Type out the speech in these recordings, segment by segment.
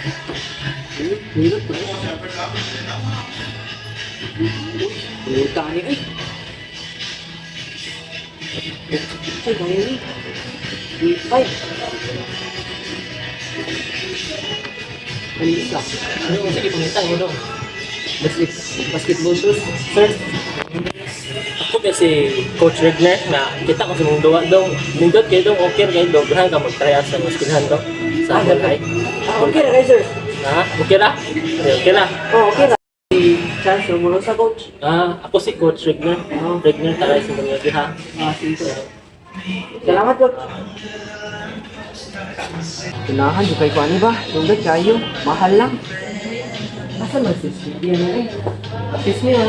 Hirap ba? Uy, tani ay. Ay, kaya ni. Ay. Ano isa? Ano sige pangitang mo dong? Basketball shoes, sir. Ako kasi Coach Regner na kita ko sa mong duwa dong. Nindot kayo dong okay kayo dong. Grahan ka mag-try sa muskulhan dong. Sa Bulay. Okay na kayo, sir. Ha? Okay na? Okay na. Oh, okay na. Si Charles Romulosa, coach. Ako si Coach Regner. Regner taray sa mga diha. Sige. Salamat, coach. Kailangan yung kay Kwani ba? Tunggat kayo. Mahal lang. Nasaan ba sis? Yan na eh. Sis niya.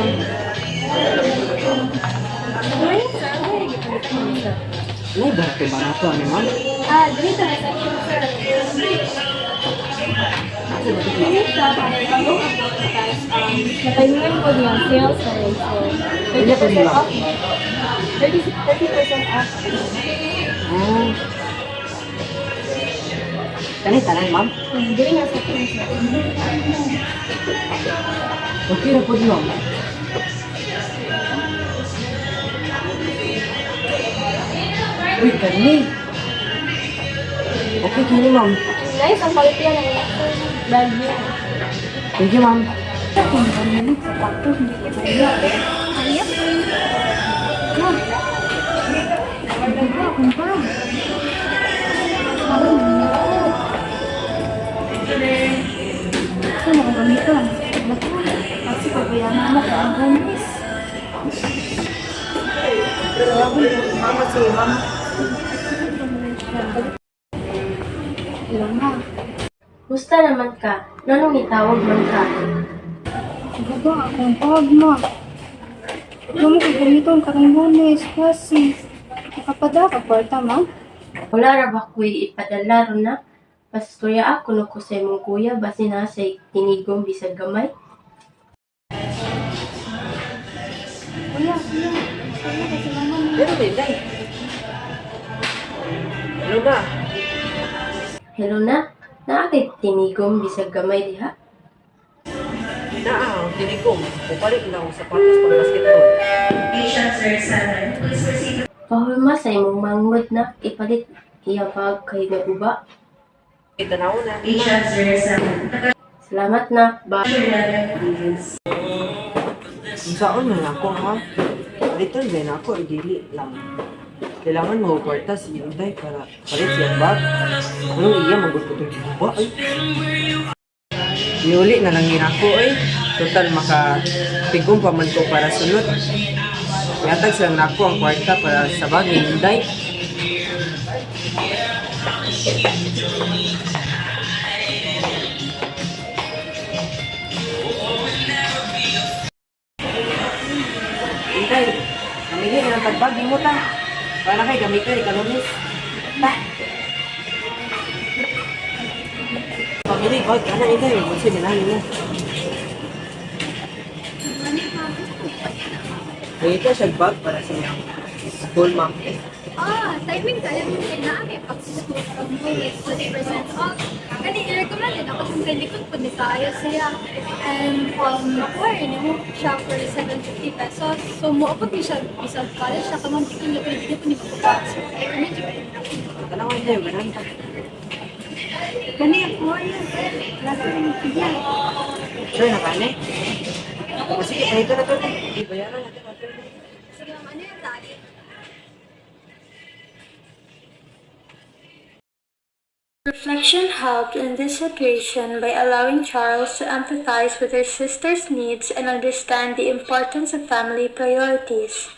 Ano ba ito ba na ito? Ano, ma'am? Dito na sa napayungan ko yung sales na rin. So, 30% off. 30% off. Ah. Tanan, ma'am? Dili nga sa price. Okay na po din, ma'am. Uy, kani. Okay, kani, ma'am. Nice, ang quality yan ng value. Thank you, ma'am. Kung pamilit sa pakto, hindi ko sa iyo. Ayap. Ma'am. Kung pa. Ito, makagamitan. Kasi pagbayanan mo ka ang bonus. Mama, si ma'am. Ilang na. Musta naman ka? Nanong itawag man ka? Sige ba, akong tawag mo. Ano mo kung gamiton ka ng bonus kasi nakapada ka kwarta mo? Wala ra ba kuy ipadala ro na? Pas kuya ako no ko sa imong kuya basi na sa tinigong bisag gamay. Kuya, kuya. Kuya, kasi naman. Pero, Day. Ano ba? Hello na? Naa kay tinigong bisag gamay diha? Naa, tinigong. Pupalit na akong sapatos pang basketball. Pahulma sa imong mangmod na ipalit iya bag kay naguba. Itanaw na. Salamat na. Ba. Kung saan man ako, ha? Little din ako, dili lang. Kailangan mo kwarta si Inday para palit siyang bag. Anong iya, magusto itong gibuba, ay. Niuli na lang yun ako, ay. Total, makapigong pa man ko para sunod. Yatag silang nako ang kwarta para sa bag ni Inday. Inday, namili na ng tagbag mo ta. Para kay gamitin, ikalumis. Ta. Pamili, bag, ano Inday, kasi binali mo. Ito siya bag para sa school, ma'am. Timing tayo mo kayo na kay pag-school from home is 20% off. Kani, i-recommended ako kung kalikot po nito ayos siya. And acquire niyo mo siya for 750 pesos. So, muapot niyo siya isang college siya kamang tikin niyo pwede po niyo magpapag. So, recommend niyo kayo. Tanawin tayo, ganun. Kani, acquire niyo. Lasa rin yung tigyan. Sure na kani? Sige, ito na to. Ibayaran natin. Sige, ano yung tagi? Reflection helped in this situation by allowing Charles to empathize with her sister's needs and understand the importance of family priorities.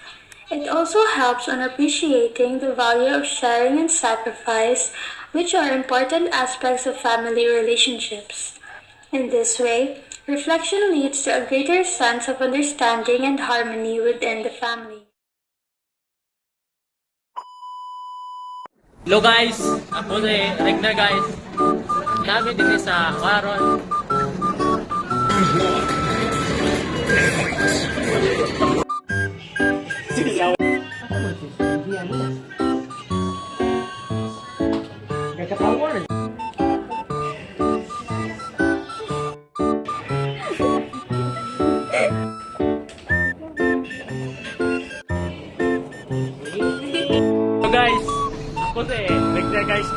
It also helps on appreciating the value of sharing and sacrifice, which are important aspects of family relationships. In this way, reflection leads to a greater sense of understanding and harmony within the family. Hello guys! Ako si Regner guys. Kami din sa Waron.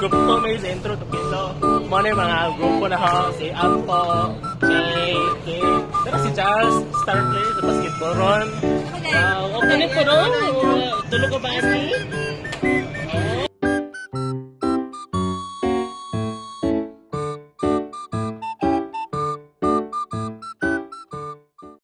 group ko may sa intro to Pilo. Mo na yung mga grupo na ho, si Ampo, si pero si Charles, star player sa basketball ron. Okay na po ron. Tulog ka ba ni?